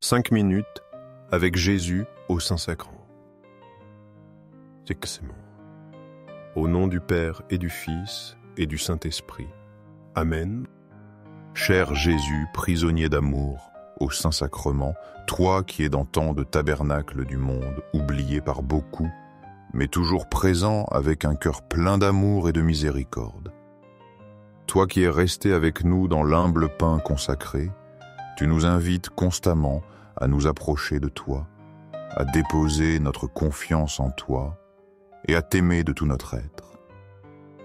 5 minutes avec Jésus au Saint-Sacrement. Au nom du Père et du Fils et du Saint-Esprit. Amen. Cher Jésus, prisonnier d'amour, au Saint-Sacrement, toi qui es dans tant de tabernacles du monde, oublié par beaucoup, mais toujours présent avec un cœur plein d'amour et de miséricorde. Toi qui es resté avec nous dans l'humble pain consacré, tu nous invites constamment à nous approcher de toi, à déposer notre confiance en toi et à t'aimer de tout notre être.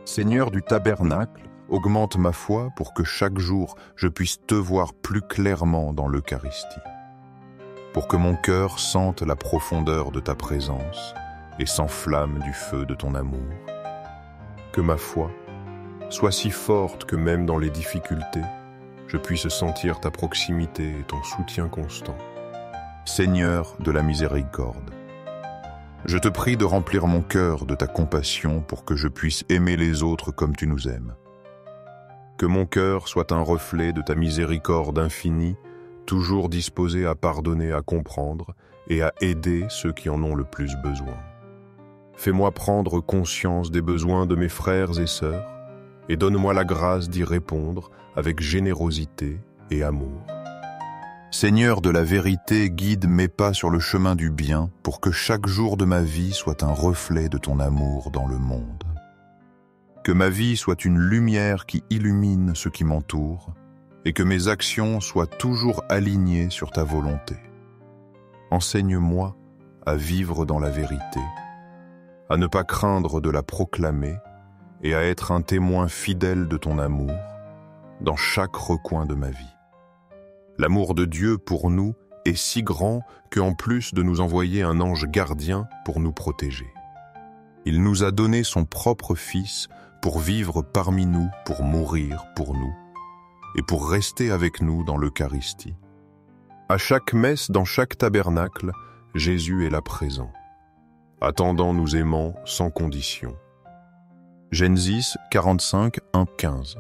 Seigneur du tabernacle, augmente ma foi pour que chaque jour je puisse te voir plus clairement dans l'Eucharistie, pour que mon cœur sente la profondeur de ta présence et s'enflamme du feu de ton amour. Que ma foi soit si forte que même dans les difficultés, je puisse sentir ta proximité et ton soutien constant. Seigneur de la miséricorde, je te prie de remplir mon cœur de ta compassion pour que je puisse aimer les autres comme tu nous aimes. Que mon cœur soit un reflet de ta miséricorde infinie, toujours disposé à pardonner, à comprendre et à aider ceux qui en ont le plus besoin. Fais-moi prendre conscience des besoins de mes frères et sœurs et donne-moi la grâce d'y répondre avec générosité et amour. Seigneur de la vérité, guide mes pas sur le chemin du bien pour que chaque jour de ma vie soit un reflet de ton amour dans le monde. Que ma vie soit une lumière qui illumine ce qui m'entoure et que mes actions soient toujours alignées sur ta volonté. Enseigne-moi à vivre dans la vérité, à ne pas craindre de la proclamer et à être un témoin fidèle de ton amour dans chaque recoin de ma vie. L'amour de Dieu pour nous est si grand qu'en plus de nous envoyer un ange gardien pour nous protéger, il nous a donné son propre Fils pour vivre parmi nous, pour mourir pour nous, et pour rester avec nous dans l'Eucharistie. À chaque messe, dans chaque tabernacle, Jésus est là présent, attendant, nous aimant sans condition. Genèse 45, 1, 15.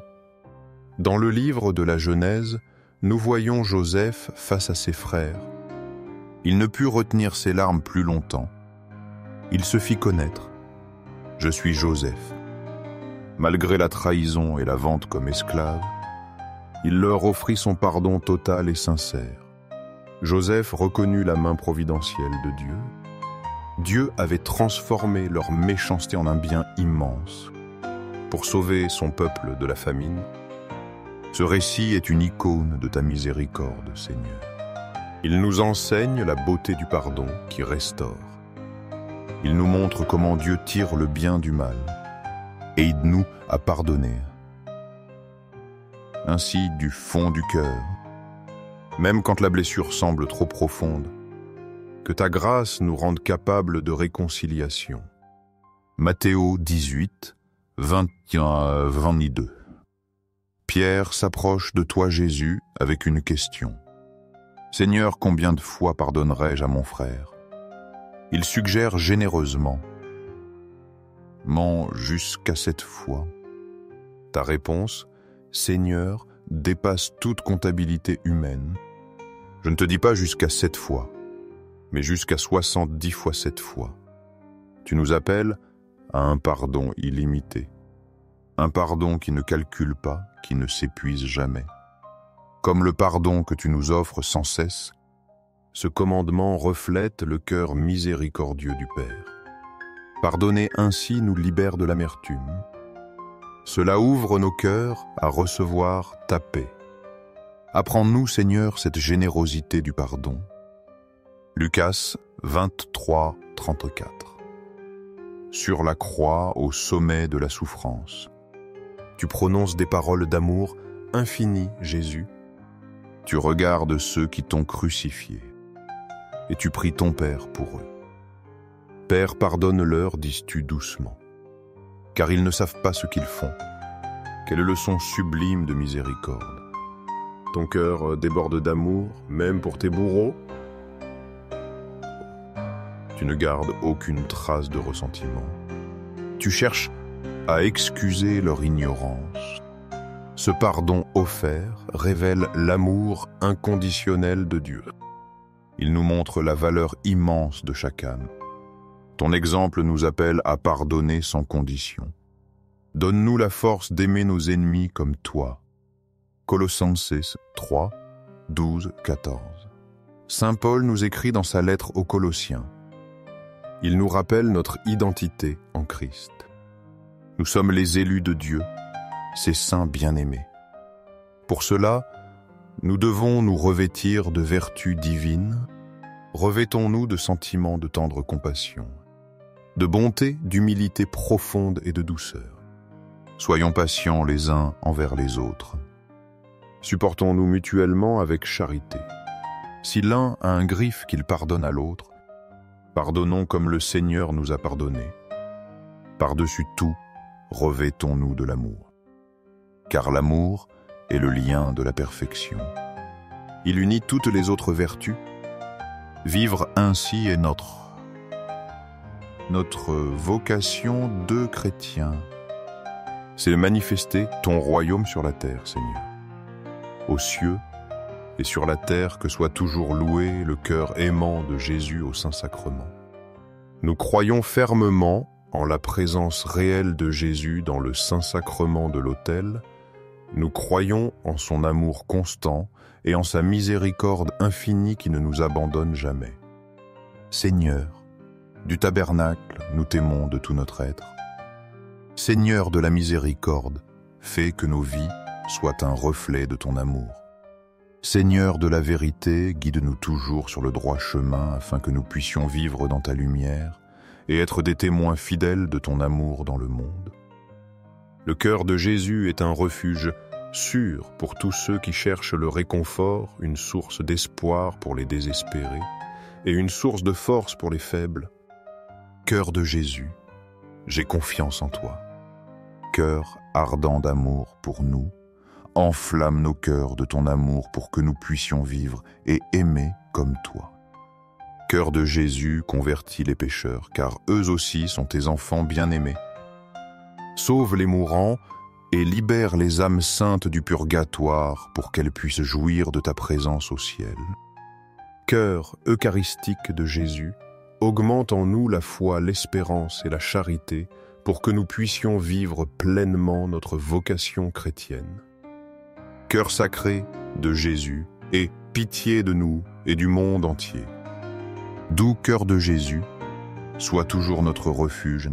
Dans le livre de la Genèse, nous voyons Joseph face à ses frères. Il ne put retenir ses larmes plus longtemps. Il se fit connaître. Je suis Joseph. Malgré la trahison et la vente comme esclave, il leur offrit son pardon total et sincère. Joseph reconnut la main providentielle de Dieu. Dieu avait transformé leur méchanceté en un bien immense pour sauver son peuple de la famine. Ce récit est une icône de ta miséricorde, Seigneur. Il nous enseigne la beauté du pardon qui restaure. Il nous montre comment Dieu tire le bien du mal. Aide-nous à pardonner. Ainsi, du fond du cœur, même quand la blessure semble trop profonde, que ta grâce nous rende capables de réconciliation. Matthéo 18, 21 à 22. Pierre s'approche de toi, Jésus, avec une question. Seigneur, combien de fois pardonnerai-je à mon frère? Il suggère généreusement. Mens jusqu'à 7 fois. Ta réponse, Seigneur, dépasse toute comptabilité humaine. Je ne te dis pas jusqu'à 7 fois, mais jusqu'à 70 fois 7 fois. Tu nous appelles à un pardon illimité. Un pardon qui ne calcule pas, qui ne s'épuise jamais. Comme le pardon que tu nous offres sans cesse, ce commandement reflète le cœur miséricordieux du Père. Pardonner ainsi nous libère de l'amertume. Cela ouvre nos cœurs à recevoir ta paix. Apprends-nous, Seigneur, cette générosité du pardon. Lucas 23, 34. Sur la croix, au sommet de la souffrance, tu prononces des paroles d'amour infini, Jésus. Tu regardes ceux qui t'ont crucifié et tu pries ton Père pour eux. Père, pardonne-leur, dis-tu doucement, car ils ne savent pas ce qu'ils font. Quelle leçon sublime de miséricorde. Ton cœur déborde d'amour, même pour tes bourreaux. Tu ne gardes aucune trace de ressentiment. Tu cherches à excuser leur ignorance. Ce pardon offert révèle l'amour inconditionnel de Dieu. Il nous montre la valeur immense de chaque âme. Ton exemple nous appelle à pardonner sans condition. Donne-nous la force d'aimer nos ennemis comme toi. Colossenses 3, 12, 14. Saint Paul nous écrit dans sa lettre aux Colossiens. Il nous rappelle notre identité en Christ. Nous sommes les élus de Dieu, ses saints bien-aimés. Pour cela, nous devons nous revêtir de vertus divines. Revêtons-nous de sentiments de tendre compassion, de bonté, d'humilité profonde et de douceur. Soyons patients les uns envers les autres. Supportons-nous mutuellement avec charité. Si l'un a un griffe qu'il pardonne à l'autre, pardonnons comme le Seigneur nous a pardonné. Par-dessus tout, revêtons-nous de l'amour. Car l'amour est le lien de la perfection. Il unit toutes les autres vertus. Vivre ainsi est notre vocation de chrétien. C'est de manifester ton royaume sur la terre, Seigneur. Aux cieux et sur la terre, que soit toujours loué le cœur aimant de Jésus au Saint-Sacrement. Nous croyons fermement en la présence réelle de Jésus dans le Saint-Sacrement de l'autel. Nous croyons en son amour constant et en sa miséricorde infinie qui ne nous abandonne jamais. Seigneur, du tabernacle, nous t'aimons de tout notre être. Seigneur de la miséricorde, fais que nos vies soient un reflet de ton amour. Seigneur de la vérité, guide-nous toujours sur le droit chemin afin que nous puissions vivre dans ta lumière et être des témoins fidèles de ton amour dans le monde. Le cœur de Jésus est un refuge sûr pour tous ceux qui cherchent le réconfort, une source d'espoir pour les désespérés et une source de force pour les faibles. Cœur de Jésus, j'ai confiance en toi. Cœur ardent d'amour pour nous, enflamme nos cœurs de ton amour pour que nous puissions vivre et aimer comme toi. Cœur de Jésus, convertis les pécheurs, car eux aussi sont tes enfants bien-aimés. Sauve les mourants et libère les âmes saintes du purgatoire pour qu'elles puissent jouir de ta présence au ciel. Cœur eucharistique de Jésus, augmente en nous la foi, l'espérance et la charité pour que nous puissions vivre pleinement notre vocation chrétienne. Cœur sacré de Jésus, aie pitié de nous et du monde entier. Doux cœur de Jésus, sois toujours notre refuge,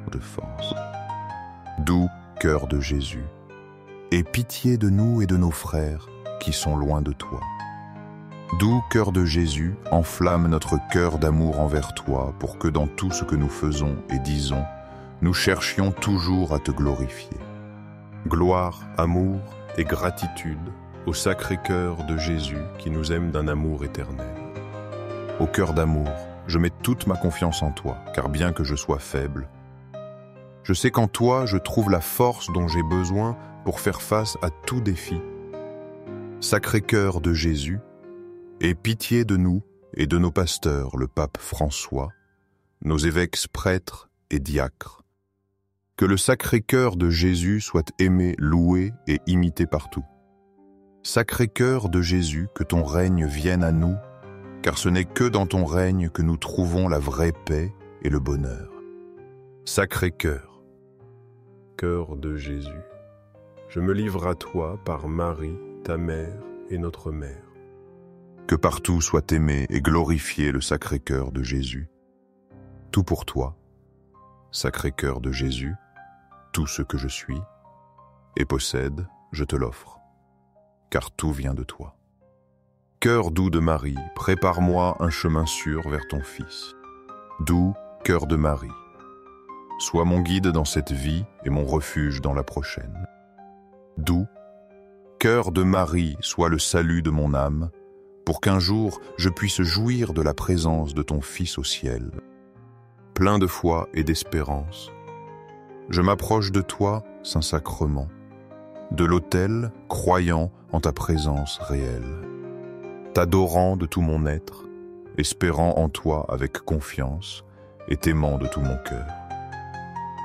notre force. Doux cœur de Jésus, aie pitié de nous et de nos frères qui sont loin de toi. Doux cœur de Jésus, enflamme notre cœur d'amour envers toi pour que dans tout ce que nous faisons et disons, nous cherchions toujours à te glorifier. Gloire, amour et gratitude au Sacré-Cœur de Jésus qui nous aime d'un amour éternel. Au cœur d'amour, je mets toute ma confiance en toi, car bien que je sois faible, je sais qu'en toi je trouve la force dont j'ai besoin pour faire face à tout défi. Sacré-Cœur de Jésus, aie pitié de nous et de nos pasteurs, le pape François, nos évêques prêtres et diacres. Que le Sacré-Cœur de Jésus soit aimé, loué et imité partout. Sacré-Cœur de Jésus, que ton règne vienne à nous, car ce n'est que dans ton règne que nous trouvons la vraie paix et le bonheur. Sacré-Cœur, cœur de Jésus, je me livre à toi par Marie, ta mère et notre mère. Que partout soit aimé et glorifié le Sacré-Cœur de Jésus. Tout pour toi, Sacré-Cœur de Jésus, tout ce que je suis et possède, je te l'offre, car tout vient de toi. Cœur doux de Marie, prépare-moi un chemin sûr vers ton Fils. Doux cœur de Marie, sois mon guide dans cette vie et mon refuge dans la prochaine. Doux cœur de Marie, sois le salut de mon âme, pour qu'un jour je puisse jouir de la présence de ton Fils au ciel. Plein de foi et d'espérance, je m'approche de toi, Saint-Sacrement, de l'autel, croyant en ta présence réelle, t'adorant de tout mon être, espérant en toi avec confiance et t'aimant de tout mon cœur.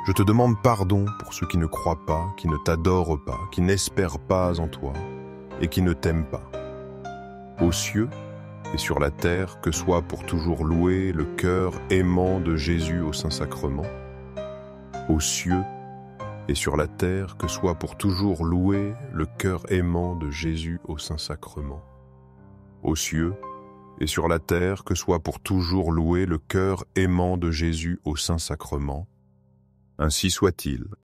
Je te demande pardon pour ceux qui ne croient pas, qui ne t'adorent pas, qui n'espèrent pas en toi et qui ne t'aiment pas. Aux cieux, et sur la terre que soit pour toujours loué le cœur aimant de Jésus au Saint-Sacrement. Aux cieux et sur la terre que soit pour toujours loué le cœur aimant de Jésus au Saint-Sacrement. Aux cieux et sur la terre que soit pour toujours loué le cœur aimant de Jésus au Saint-Sacrement. Ainsi soit-il.